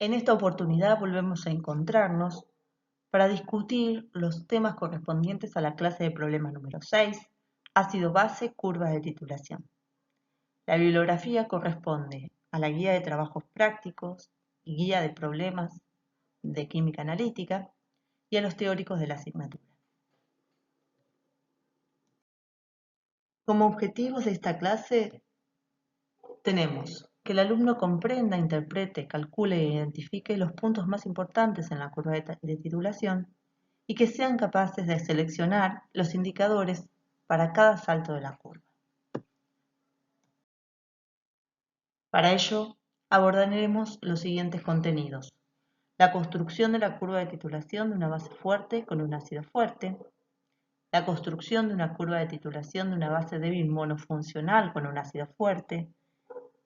En esta oportunidad volvemos a encontrarnos para discutir los temas correspondientes a la clase de problema número 6, ácido base, curvas de titulación. La bibliografía corresponde a la guía de trabajos prácticos y guía de problemas de química analítica y a los teóricos de la asignatura. Como objetivos de esta clase tenemos que el alumno comprenda, interprete, calcule e identifique los puntos más importantes en la curva de titulación y que sean capaces de seleccionar los indicadores para cada salto de la curva. Para ello, abordaremos los siguientes contenidos: la construcción de la curva de titulación de una base fuerte con un ácido fuerte, la construcción de una curva de titulación de una base débil monofuncional con un ácido fuerte,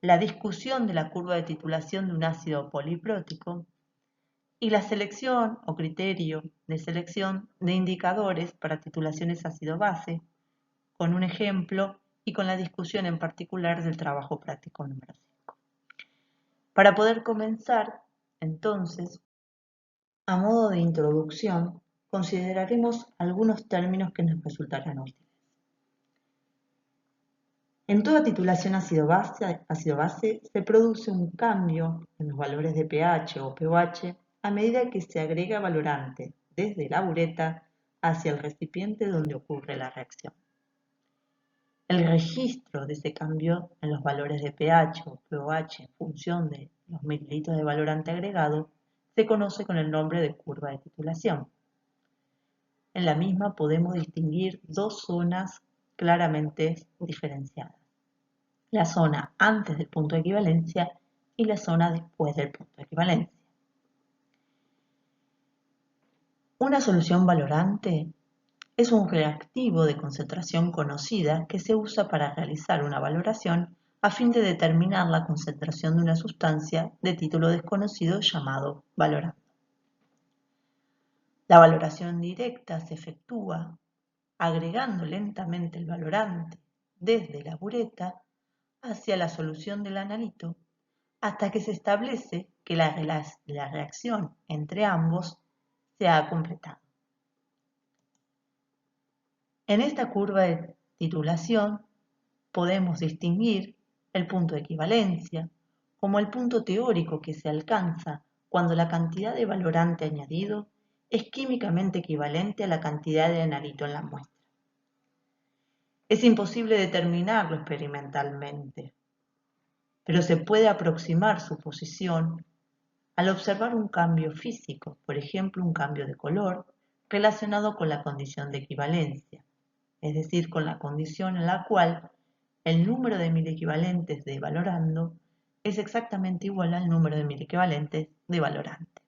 la discusión de la curva de titulación de un ácido poliprótico y la selección o criterio de selección de indicadores para titulaciones ácido-base, con un ejemplo y con la discusión en particular del trabajo práctico número 5. Para poder comenzar, entonces, a modo de introducción, consideraremos algunos términos que nos resultarán útiles. En toda titulación ácido-base se produce un cambio en los valores de pH o pOH a medida que se agrega valorante desde la bureta hacia el recipiente donde ocurre la reacción. El registro de ese cambio en los valores de pH o pOH en función de los mililitros de valorante agregado se conoce con el nombre de curva de titulación. En la misma podemos distinguir dos zonas claramente diferenciadas: la zona antes del punto de equivalencia y la zona después del punto de equivalencia. Una solución valorante es un reactivo de concentración conocida que se usa para realizar una valoración a fin de determinar la concentración de una sustancia de título desconocido llamado valorando. La valoración directa se efectúa agregando lentamente el valorante desde la bureta hacia la solución del analito hasta que se establece que la reacción entre ambos se ha completado. En esta curva de titulación podemos distinguir el punto de equivalencia como el punto teórico que se alcanza cuando la cantidad de valorante añadido es químicamente equivalente a la cantidad de analito en la muestra. Es imposible determinarlo experimentalmente, pero se puede aproximar su posición al observar un cambio físico, por ejemplo, un cambio de color relacionado con la condición de equivalencia, es decir, con la condición en la cual el número de miliequivalentes de valorando es exactamente igual al número de miliequivalentes de valorante.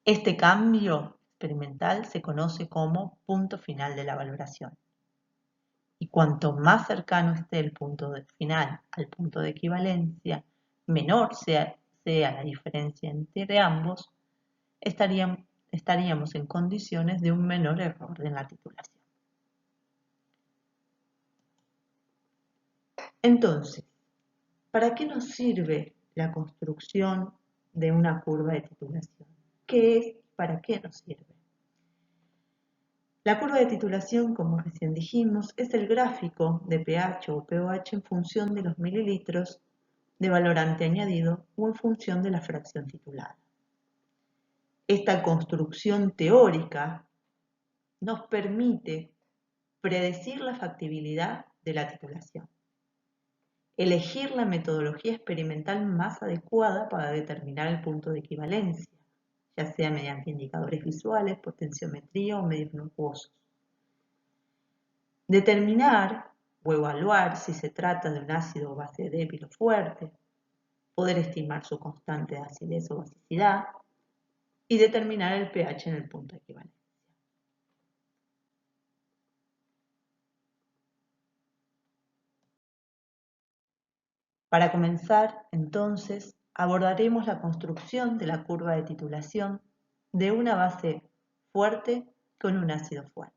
Este cambio experimental se conoce como punto final de la valoración. Y cuanto más cercano esté el punto final al punto de equivalencia, menor sea la diferencia entre ambos, estaríamos en condiciones de un menor error en la titulación. Entonces, ¿para qué nos sirve la construcción de una curva de titulación? ¿Qué es? ¿Para qué nos sirve? La curva de titulación, como recién dijimos, es el gráfico de pH o pOH en función de los mililitros de valorante añadido o en función de la fracción titulada. Esta construcción teórica nos permite predecir la factibilidad de la titulación, elegir la metodología experimental más adecuada para determinar el punto de equivalencia, ya sea mediante indicadores visuales, potenciometría o medios no acuosos. Determinar o evaluar si se trata de un ácido o base débil o fuerte, poder estimar su constante de acidez o basicidad y determinar el pH en el punto de equivalencia. Para comenzar, entonces, abordaremos la construcción de la curva de titulación de una base fuerte con un ácido fuerte.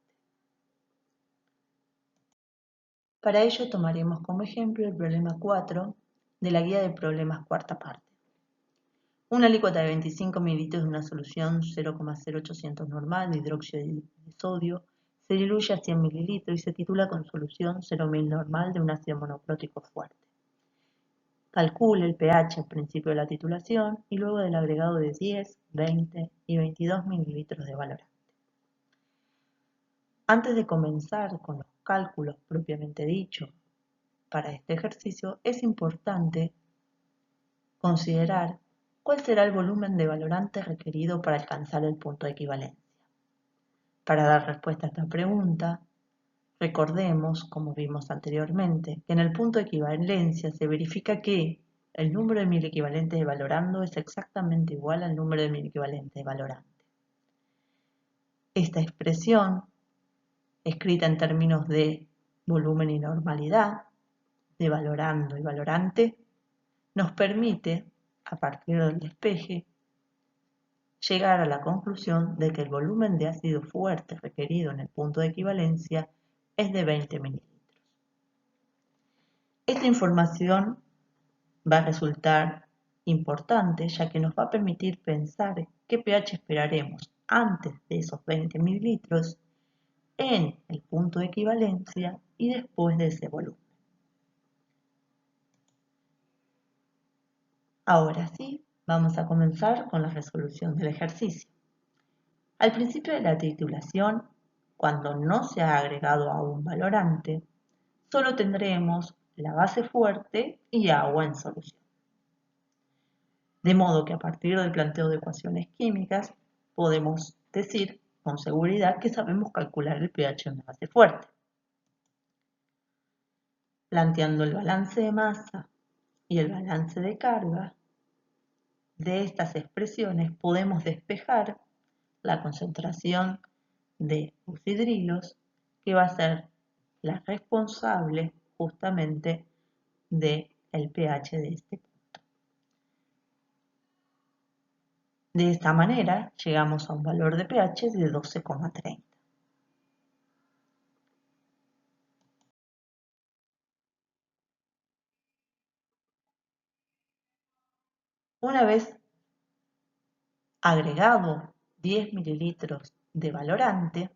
Para ello tomaremos como ejemplo el problema 4 de la guía de problemas cuarta parte. Una alícuota de 25 mililitros de una solución 0,0800 normal de hidróxido de sodio se diluye a 100 mililitros y se titula con solución 0,000 normal de un ácido monoclórico fuerte. Calcule el pH al principio de la titulación y luego del agregado de 10, 20 y 22 mililitros de valorante. Antes de comenzar con los cálculos propiamente dichos para este ejercicio, es importante considerar cuál será el volumen de valorante requerido para alcanzar el punto de equivalencia. Para dar respuesta a esta pregunta, recordemos, como vimos anteriormente, que en el punto de equivalencia se verifica que el número de mil equivalentes de valorando es exactamente igual al número de mil equivalentes de valorante. Esta expresión, escrita en términos de volumen y normalidad, de valorando y valorante, nos permite, a partir del despeje, llegar a la conclusión de que el volumen de ácido fuerte requerido en el punto de equivalencia es de 20 mililitros. Esta información va a resultar importante ya que nos va a permitir pensar qué pH esperaremos antes de esos 20 mililitros en el punto de equivalencia y después de ese volumen. Ahora sí, vamos a comenzar con la resolución del ejercicio. Al principio de la titulación, cuando no se ha agregado aún valorante, solo tendremos la base fuerte y agua en solución. De modo que a partir del planteo de ecuaciones químicas podemos decir con seguridad que sabemos calcular el pH de una base fuerte. Planteando el balance de masa y el balance de carga, de estas expresiones podemos despejar la concentración de busidrilos, que va a ser la responsable justamente del pH de este punto. De esta manera llegamos a un valor de pH de 12,30. Una vez agregado 10 mililitros de valorante,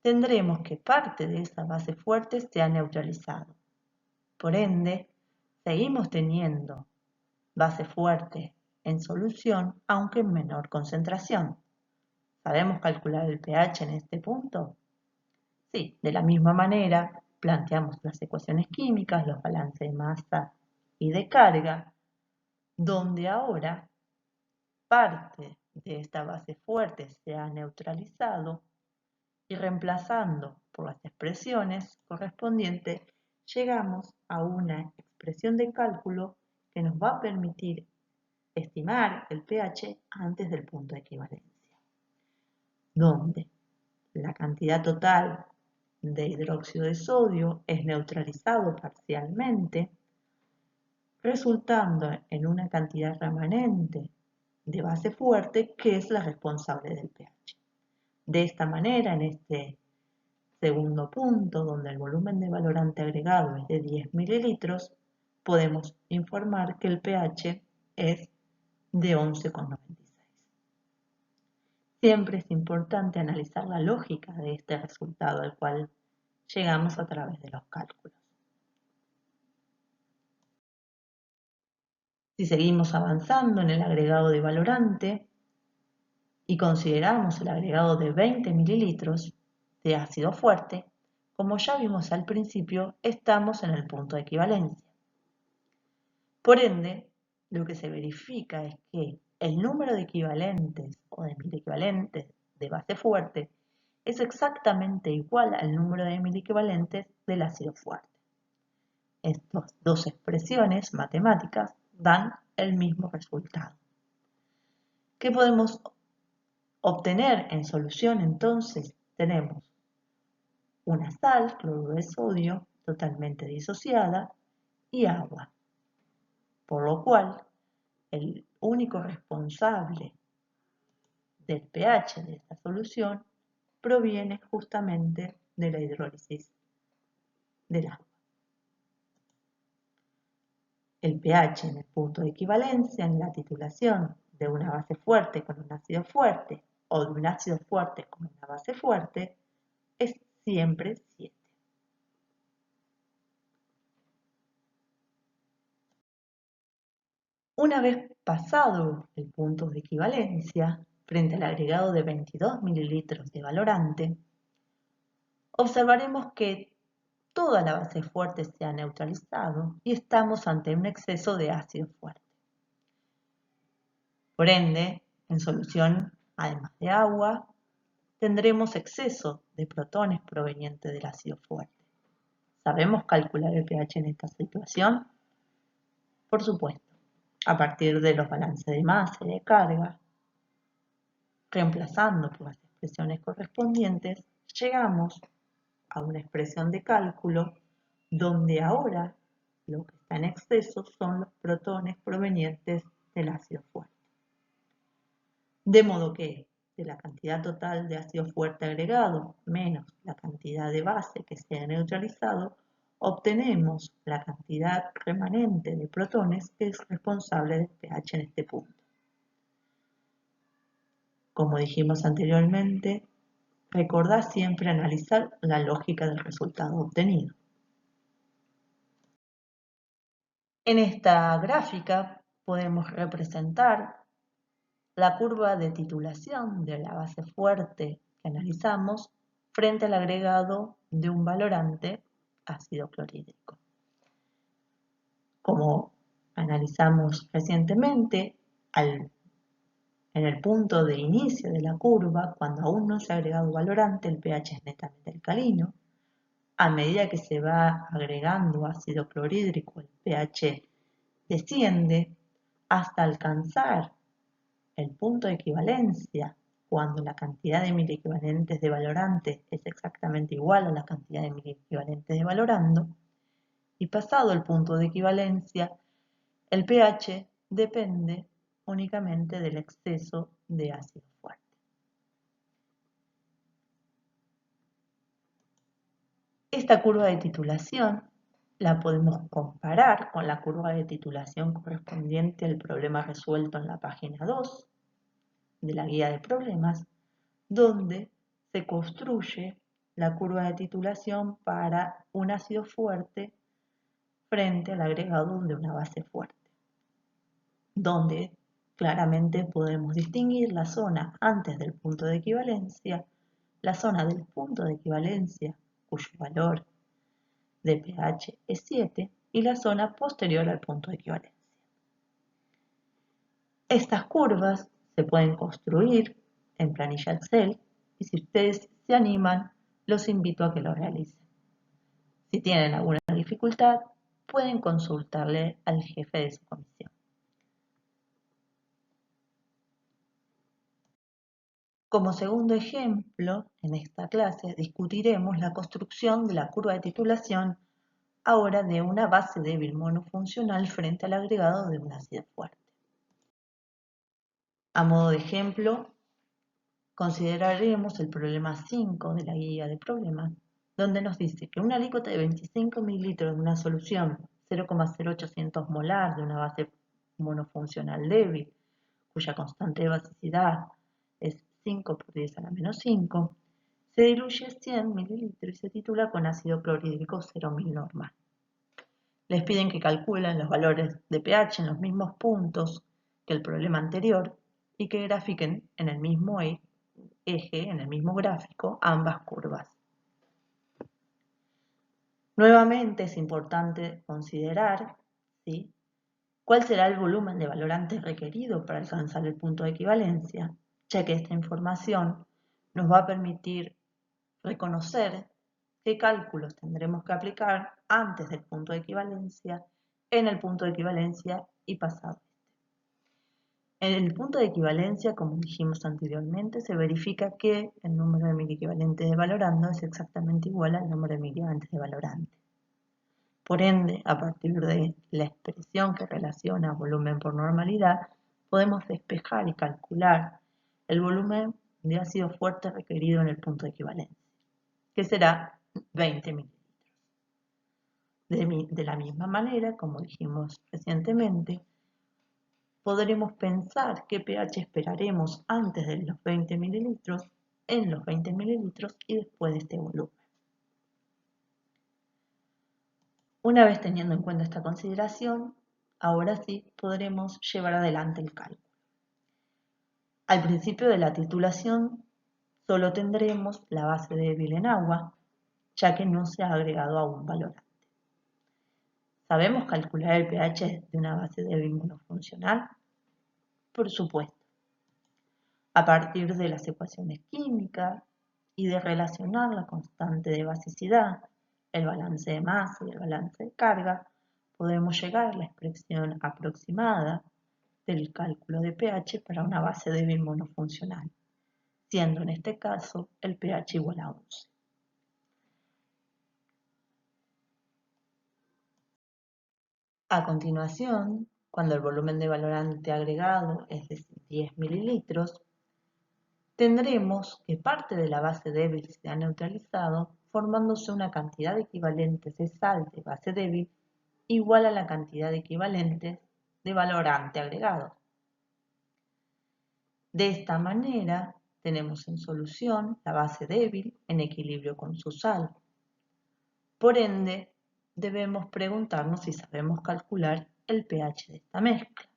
tendremos que parte de esa base fuerte se ha neutralizado. Por ende, seguimos teniendo base fuerte en solución, aunque en menor concentración. ¿Sabemos calcular el pH en este punto? Sí, de la misma manera planteamos las ecuaciones químicas, los balances de masa y de carga, donde ahora parte de esta base fuerte se ha neutralizado y reemplazando por las expresiones correspondientes, llegamos a una expresión de cálculo que nos va a permitir estimar el pH antes del punto de equivalencia, donde la cantidad total de hidróxido de sodio es neutralizado parcialmente, resultando en una cantidad remanente de base fuerte que es la responsable del pH. De esta manera, en este segundo punto, donde el volumen de valorante agregado es de 10 mililitros, podemos informar que el pH es de 11,96. Siempre es importante analizar la lógica de este resultado al cual llegamos a través de los cálculos. Si seguimos avanzando en el agregado de valorante y consideramos el agregado de 20 mililitros de ácido fuerte, como ya vimos al principio, estamos en el punto de equivalencia. Por ende, lo que se verifica es que el número de equivalentes o de mil equivalentes de base fuerte es exactamente igual al número de mil equivalentes del ácido fuerte. Estas dos expresiones matemáticas dan el mismo resultado. ¿Qué podemos obtener en solución? Entonces tenemos una sal, cloruro de sodio, totalmente disociada, y agua. Por lo cual, el único responsable del pH de esta solución proviene justamente de la hidrólisis del agua. el pH en el punto de equivalencia en la titulación de una base fuerte con un ácido fuerte o de un ácido fuerte con una base fuerte es siempre 7. Una vez pasado el punto de equivalencia, frente al agregado de 22 mililitros de valorante, observaremos que toda la base fuerte se ha neutralizado y estamos ante un exceso de ácido fuerte. Por ende, en solución, además de agua, tendremos exceso de protones provenientes del ácido fuerte. ¿Sabemos calcular el pH en esta situación? Por supuesto, a partir de los balances de masa y de carga, reemplazando por las expresiones correspondientes, llegamos a una expresión de cálculo donde ahora lo que está en exceso son los protones provenientes del ácido fuerte. De modo que de la cantidad total de ácido fuerte agregado menos la cantidad de base que se ha neutralizado, obtenemos la cantidad remanente de protones que es responsable del pH en este punto. Como dijimos anteriormente, recordá siempre analizar la lógica del resultado obtenido. En esta gráfica podemos representar la curva de titulación de la base fuerte que analizamos frente al agregado de un valorante ácido clorhídrico. Como analizamos recientemente, en el punto de inicio de la curva, cuando aún no se ha agregado valorante, el pH es netamente alcalino. A medida que se va agregando ácido clorhídrico, el pH desciende hasta alcanzar el punto de equivalencia cuando la cantidad de miliequivalentes de valorante es exactamente igual a la cantidad de miliequivalentes de valorando, y pasado el punto de equivalencia, el pH depende únicamente del exceso de ácido fuerte. Esta curva de titulación la podemos comparar con la curva de titulación correspondiente al problema resuelto en la página 2 de la guía de problemas, donde se construye la curva de titulación para un ácido fuerte frente al agregado de una base fuerte, donde claramente podemos distinguir la zona antes del punto de equivalencia, la zona del punto de equivalencia, cuyo valor de pH es 7, y la zona posterior al punto de equivalencia. Estas curvas se pueden construir en planilla Excel y si ustedes se animan, los invito a que lo realicen. Si tienen alguna dificultad, pueden consultarle al jefe de su comisión. Como segundo ejemplo, en esta clase discutiremos la construcción de la curva de titulación ahora de una base débil monofuncional frente al agregado de un ácido fuerte. A modo de ejemplo, consideraremos el problema 5 de la guía de problemas, donde nos dice que una alícuota de 25 mililitros de una solución 0,0800 molar de una base monofuncional débil, cuya constante de basicidad es 5 por 10 a la menos 5, se diluye 100 mililitros y se titula con ácido clorhídrico 0,000 normal. Les piden que calculen los valores de pH en los mismos puntos que el problema anterior y que grafiquen en el mismo eje, en el mismo gráfico, ambas curvas. Nuevamente es importante considerar, ¿sí?, cuál será el volumen de valorante requerido para alcanzar el punto de equivalencia, ya que esta información nos va a permitir reconocer qué cálculos tendremos que aplicar antes del punto de equivalencia, en el punto de equivalencia y pasado. En el punto de equivalencia, como dijimos anteriormente, se verifica que el número de miliequivalentes de valorando es exactamente igual al número de miliequivalentes de valorante. Por ende, a partir de la expresión que relaciona volumen por normalidad, podemos despejar y calcular el volumen de ácido fuerte requerido en el punto de equivalencia, que será 20 mililitros. De la misma manera, como dijimos recientemente, podremos pensar qué pH esperaremos antes de los 20 mililitros, en los 20 mililitros y después de este volumen. Una vez teniendo en cuenta esta consideración, ahora sí podremos llevar adelante el cálculo. Al principio de la titulación solo tendremos la base débil en agua, ya que no se ha agregado aún valorante. ¿Sabemos calcular el pH de una base débil monofuncional? Por supuesto, a partir de las ecuaciones químicas y de relacionar la constante de basicidad, el balance de masa y el balance de carga, podemos llegar a la expresión aproximada del cálculo de pH para una base débil monofuncional, siendo en este caso el pH igual a 11. A continuación, cuando el volumen de valorante agregado es de 10 mililitros, tendremos que parte de la base débil se ha neutralizado, formándose una cantidad equivalente de sal de base débil igual a la cantidad equivalente de valorante agregado. De esta manera, tenemos en solución la base débil en equilibrio con su sal. Por ende, debemos preguntarnos si sabemos calcular el pH de esta mezcla.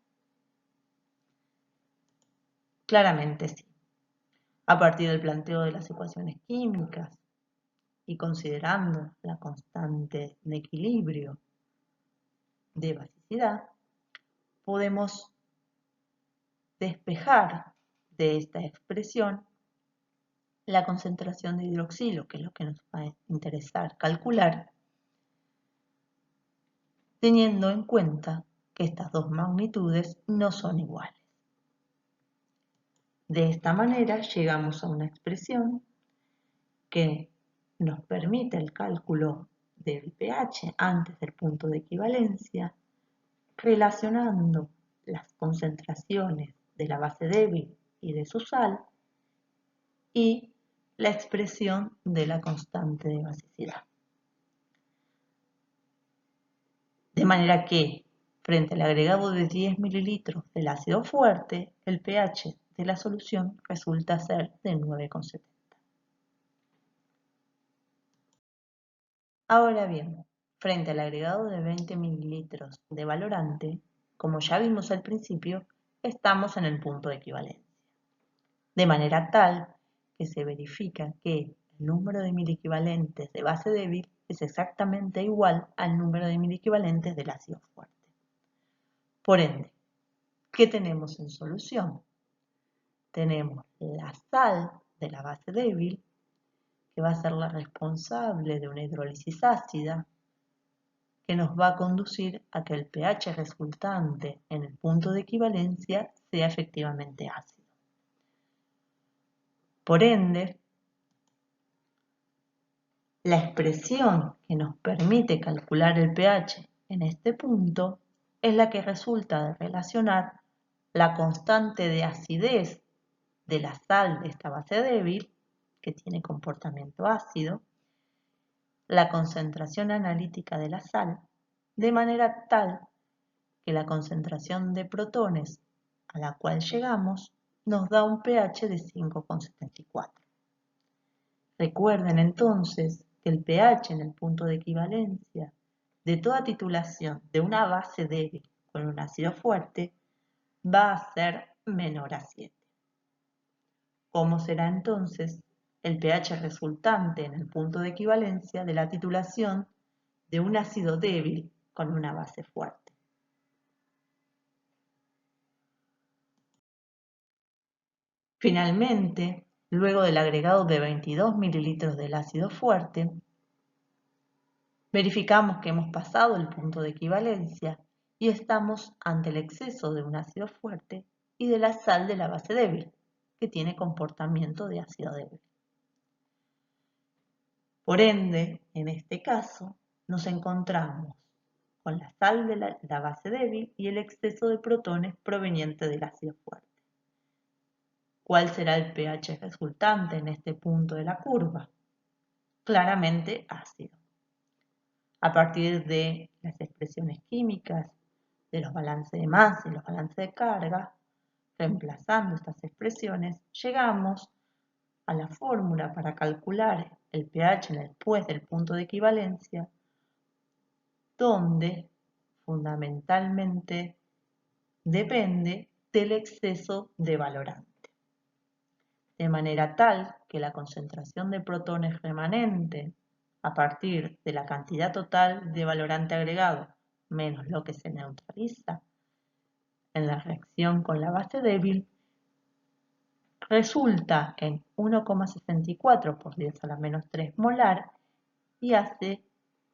Claramente sí. A partir del planteo de las ecuaciones químicas y considerando la constante de equilibrio de basicidad, podemos despejar de esta expresión la concentración de hidroxilo, que es lo que nos va a interesar calcular, teniendo en cuenta que estas dos magnitudes no son iguales. De esta manera llegamos a una expresión que nos permite el cálculo del pH antes del punto de equivalencia, relacionando las concentraciones de la base débil y de su sal y la expresión de la constante de basicidad. De manera que, frente al agregado de 10 mililitros del ácido fuerte, el pH de la solución resulta ser de 9,70. Ahora bien, frente al agregado de 20 mililitros de valorante, como ya vimos al principio, estamos en el punto de equivalencia. De manera tal que se verifica que el número de miliequivalentes de base débil es exactamente igual al número de miliequivalentes del ácido fuerte. Por ende, ¿qué tenemos en solución? Tenemos la sal de la base débil, que va a ser la responsable de una hidrólisis ácida, que nos va a conducir a que el pH resultante en el punto de equivalencia sea efectivamente ácido. Por ende, la expresión que nos permite calcular el pH en este punto es la que resulta de relacionar la constante de acidez de la sal de esta base débil, que tiene comportamiento ácido, la concentración analítica de la sal, de manera tal que la concentración de protones a la cual llegamos nos da un pH de 5,74. Recuerden entonces que el pH en el punto de equivalencia de toda titulación de una base débil con un ácido fuerte va a ser menor a 7. ¿Cómo será entonces el pH resultante en el punto de equivalencia de la titulación de un ácido débil con una base fuerte? Finalmente, luego del agregado de 22 mililitros del ácido fuerte, verificamos que hemos pasado el punto de equivalencia y estamos ante el exceso de un ácido fuerte y de la sal de la base débil, que tiene comportamiento de ácido débil. Por ende, en este caso, nos encontramos con la sal de la base débil y el exceso de protones proveniente del ácido fuerte. ¿Cuál será el pH resultante en este punto de la curva? Claramente ácido. a partir de las expresiones químicas, de los balances de masa y los balances de carga, reemplazando estas expresiones, llegamos a la fórmula para calcular el pH después del punto de equivalencia, donde fundamentalmente depende del exceso de valorante, de manera tal que la concentración de protones remanente a partir de la cantidad total de valorante agregado menos lo que se neutraliza en la reacción con la base débil resulta en 1,64 por 10 a la menos 3 molar y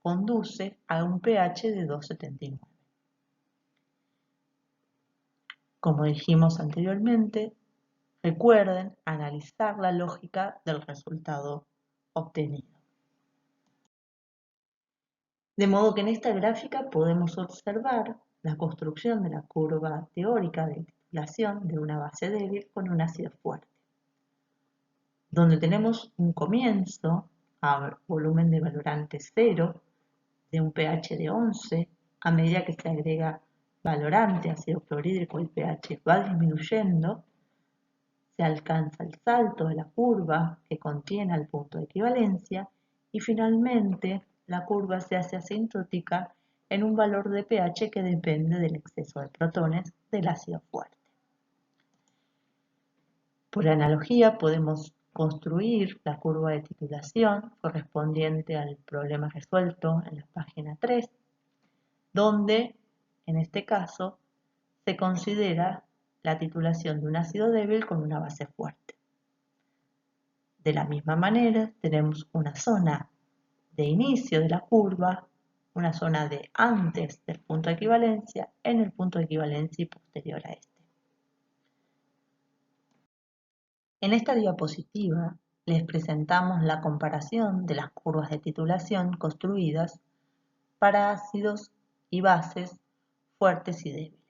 conduce a un pH de 2,79. Como dijimos anteriormente, recuerden analizar la lógica del resultado obtenido. De modo que en esta gráfica podemos observar la construcción de la curva teórica de titulación de una base débil con un ácido fuerte, donde tenemos un comienzo a volumen de valorante 0 de un pH de 11, a medida que se agrega valorante, ácido clorhídrico, el pH va disminuyendo, se alcanza el salto de la curva que contiene el punto de equivalencia y finalmente la curva se hace asintótica en un valor de pH que depende del exceso de protones del ácido fuerte. Por analogía podemos construir la curva de titulación correspondiente al problema resuelto en la página 3, donde en este caso se considera la titulación de un ácido débil con una base fuerte. De la misma manera tenemos una zona de inicio de la curva, una zona de antes del punto de equivalencia, en el punto de equivalencia y posterior a este. En esta diapositiva les presentamos la comparación de las curvas de titulación construidas para ácidos y bases fuertes y débiles,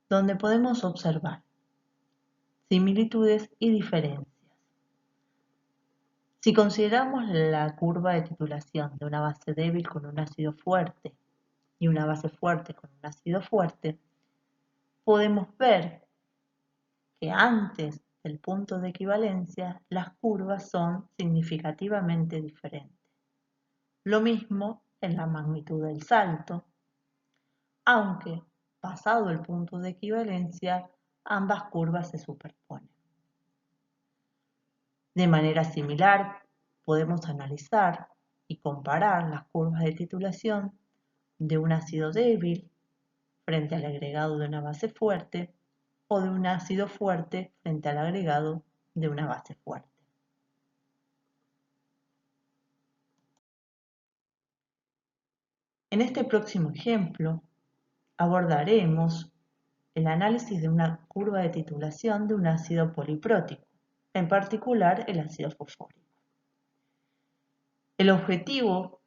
donde podemos observar similitudes y diferencias. Si consideramos la curva de titulación de una base débil con un ácido fuerte y una base fuerte con un ácido fuerte, podemos ver que antes del punto de equivalencia las curvas son significativamente diferentes. Lo mismo en la magnitud del salto, aunque pasado el punto de equivalencia ambas curvas se superponen. De manera similar, podemos analizar y comparar las curvas de titulación de un ácido débil frente al agregado de una base fuerte o de un ácido fuerte frente al agregado de una base fuerte. En este próximo ejemplo abordaremos el análisis de una curva de titulación de un ácido poliprótico, en particular el ácido fosfórico. El objetivo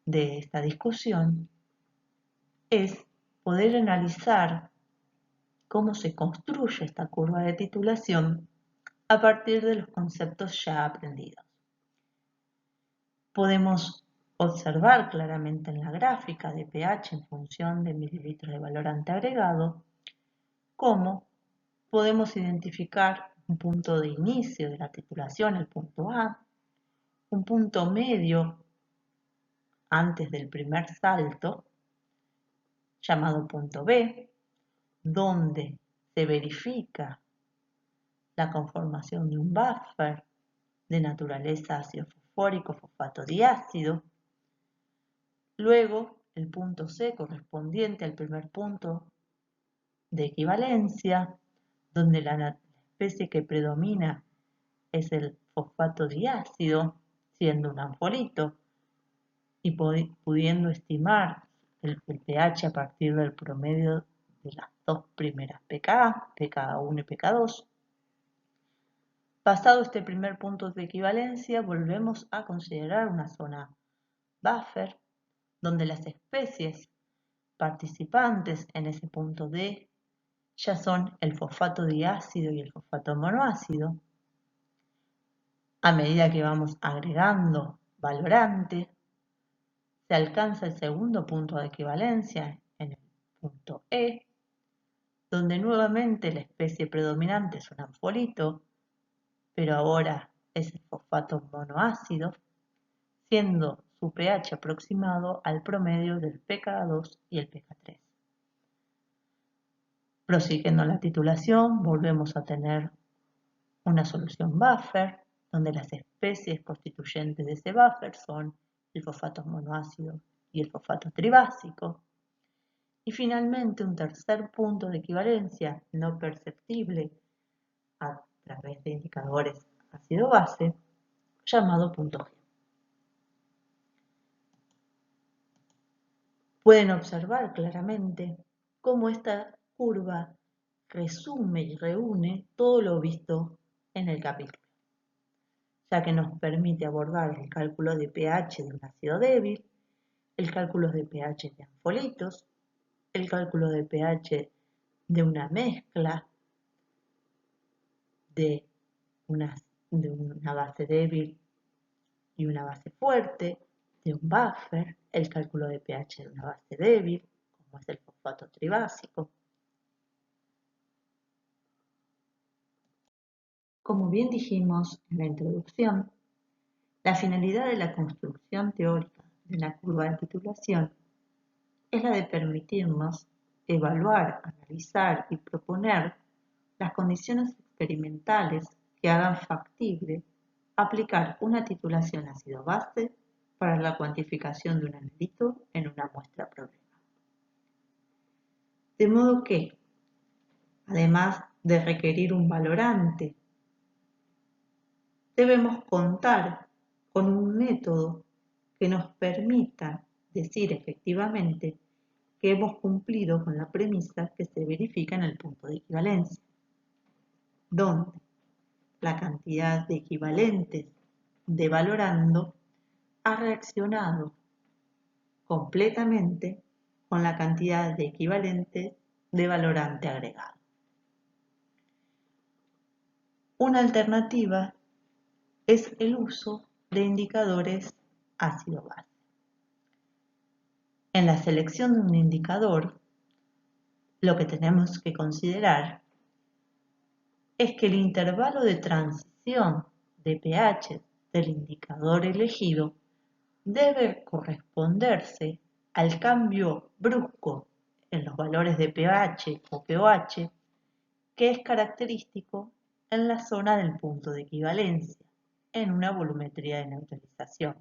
de esta discusión es poder analizar cómo se construye esta curva de titulación a partir de los conceptos ya aprendidos. Podemos observar claramente en la gráfica de pH en función de mililitros de valorante agregado cómo podemos identificar un punto de inicio de la titulación, el punto A, un punto medio antes del primer salto, llamado punto B, donde se verifica la conformación de un buffer de naturaleza ácido fosfórico fosfato diácido. Luego, el punto C correspondiente al primer punto de equivalencia, donde la especie que predomina es el fosfato diácido, siendo un anfolito, y pudiendo estimar el pH a partir del promedio de las dos primeras pKa, pKa1 y pKa2. Pasado este primer punto de equivalencia, volvemos a considerar una zona buffer, donde las especies participantes en ese punto D ya son el fosfato diácido y el fosfato monoácido. A medida que vamos agregando valorante, se alcanza el segundo punto de equivalencia en el punto E, donde nuevamente la especie predominante es un anfolito, pero ahora es el fosfato monoácido, siendo su pH aproximado al promedio del pKa2 y el pK3. Prosiguiendo la titulación, volvemos a tener una solución buffer, donde las especies constituyentes de ese buffer son el fosfato monoácido y el fosfato tribásico. Y finalmente un tercer punto de equivalencia no perceptible a través de indicadores ácido-base, llamado punto G. Pueden observar claramente cómo esta curva resume y reúne todo lo visto en el capítulo, ya que nos permite abordar el cálculo de pH de un ácido débil, el cálculo de pH de anfolitos, el cálculo de pH de una mezcla de una base débil y una base fuerte, de un buffer, el cálculo de pH de una base débil, como es el fosfato tribásico. Como bien dijimos en la introducción, la finalidad de la construcción teórica de una curva de titulación es la de permitirnos evaluar, analizar y proponer las condiciones experimentales que hagan factible aplicar una titulación ácido-base para la cuantificación de un analito en una muestra problema. De modo que, además de requerir un valorante, debemos contar con un método que nos permita decir efectivamente que hemos cumplido con la premisa que se verifica en el punto de equivalencia, donde la cantidad de equivalentes de valorando ha reaccionado completamente con la cantidad de equivalentes de valorante agregado. Una alternativa es el uso de indicadores ácido-base. En la selección de un indicador, lo que tenemos que considerar es que el intervalo de transición de pH del indicador elegido debe corresponderse al cambio brusco en los valores de pH o pOH que es característico en la zona del punto de equivalencia en una volumetría de neutralización.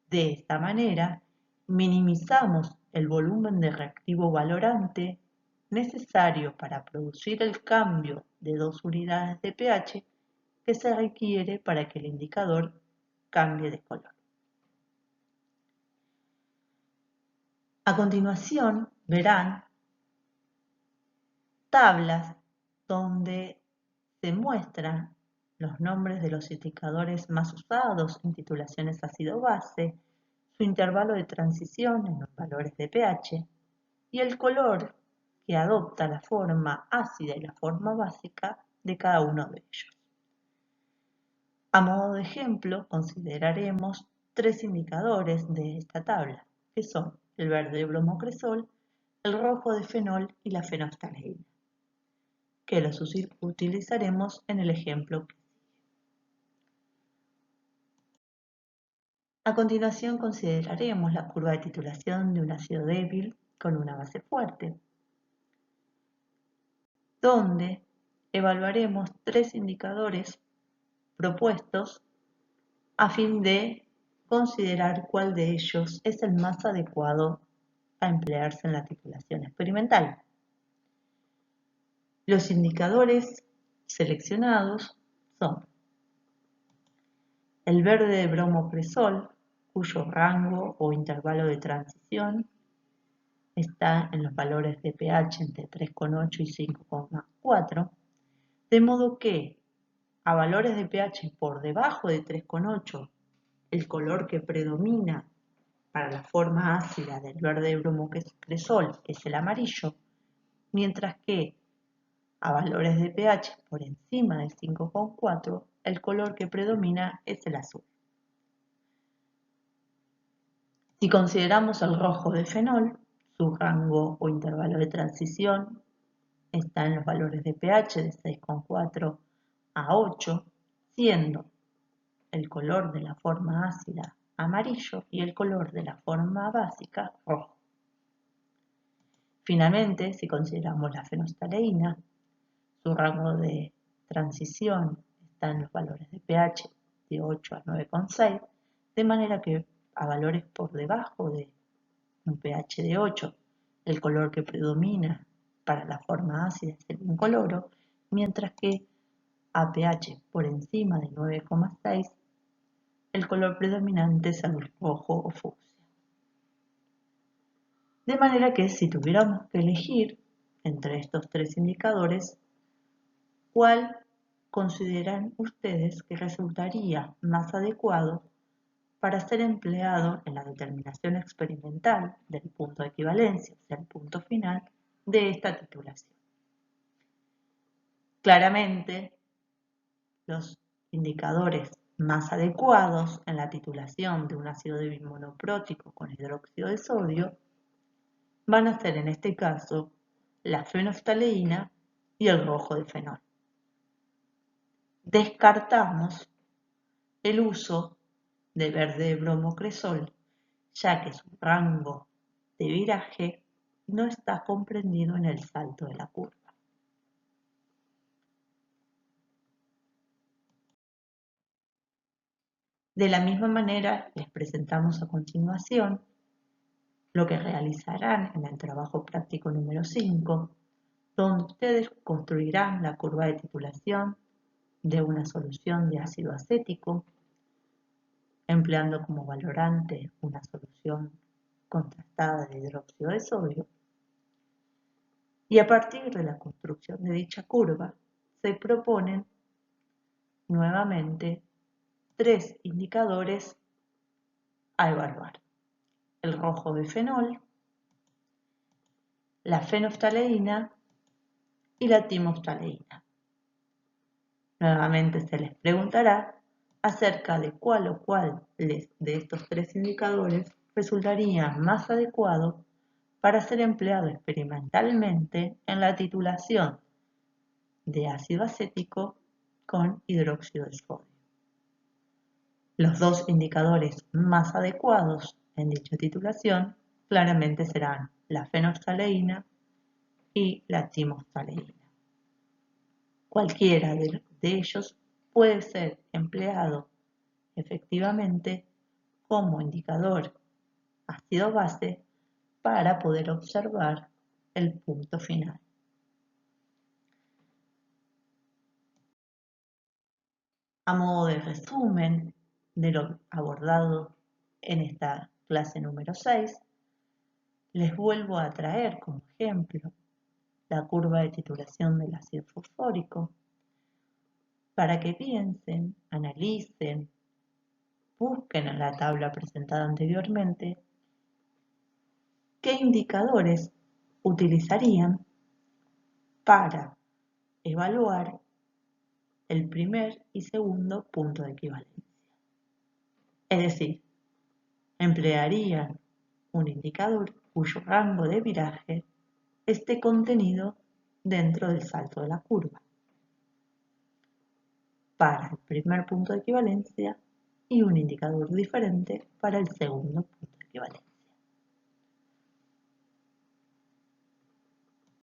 De esta manera, minimizamos el volumen de reactivo valorante necesario para producir el cambio de 2 unidades de pH que se requiere para que el indicador cambie de color. A continuación verán tablas donde se muestran los nombres de los indicadores más usados en titulaciones ácido-base, su intervalo de transición en los valores de pH y el color que adopta la forma ácida y la forma básica de cada uno de ellos. A modo de ejemplo, consideraremos 3 indicadores de esta tabla, que son el verde de bromocresol, el rojo de fenol y la fenolftaleína, que los utilizaremos en el ejemplo que sigue. A continuación consideraremos la curva de titulación de un ácido débil con una base fuerte, donde evaluaremos 3 indicadores propuestos a fin de considerar cuál de ellos es el más adecuado a emplearse en la titulación experimental. Los indicadores seleccionados son el verde de bromocresol, cuyo rango o intervalo de transición está en los valores de pH entre 3,8 y 5,4, de modo que a valores de pH por debajo de 3,8, el color que predomina para la forma ácida del verde de bromocresol es el amarillo, mientras que a valores de pH por encima de 5,4, el color que predomina es el azul. Si consideramos el rojo de fenol, su rango o intervalo de transición está en los valores de pH de 6,4 a 8, siendo el color de la forma ácida amarillo y el color de la forma básica rojo. Finalmente, si consideramos la fenolftaleína, su rango de transición está en los valores de pH de 8 a 9,6, de manera que a valores por debajo de un pH de 8, el color que predomina para la forma ácida es el incoloro, mientras que a pH por encima de 9,6, el color predominante es el rojo o fucsia. De manera que si tuviéramos que elegir entre estos tres indicadores, ¿cuál consideran ustedes que resultaría más adecuado para ser empleado en la determinación experimental del punto de equivalencia, o sea, el punto final de esta titulación? Claramente, los indicadores más adecuados en la titulación de un ácido débil monoprótico con hidróxido de sodio van a ser en este caso la fenolftaleína y el rojo de fenol. Descartamos el uso de verde bromocresol, ya que su rango de viraje no está comprendido en el salto de la curva. De la misma manera, les presentamos a continuación lo que realizarán en el trabajo práctico número 5, donde ustedes construirán la curva de titulación de una solución de ácido acético, empleando como valorante una solución contrastada de hidróxido de sodio, y a partir de la construcción de dicha curva se proponen nuevamente tres indicadores a evaluar: el rojo de fenol, la fenolftaleína y la timoftaleína. Nuevamente se les preguntará acerca de cuál o cuál de estos tres indicadores resultaría más adecuado para ser empleado experimentalmente en la titulación de ácido acético con hidróxido de sodio. Los dos indicadores más adecuados en dicha titulación claramente serán la fenolftaleína y la timoftaleína. Cualquiera de ellos puede ser empleado efectivamente como indicador ácido-base para poder observar el punto final. A modo de resumen de lo abordado en esta clase número 6, les vuelvo a traer como ejemplo la curva de titulación del ácido fosfórico para que piensen, analicen, busquen en la tabla presentada anteriormente qué indicadores utilizarían para evaluar el primer y segundo punto de equivalencia. Es decir, emplearían un indicador cuyo rango de viraje esté contenido dentro del salto de la curva para el primer punto de equivalencia y un indicador diferente para el segundo punto de equivalencia.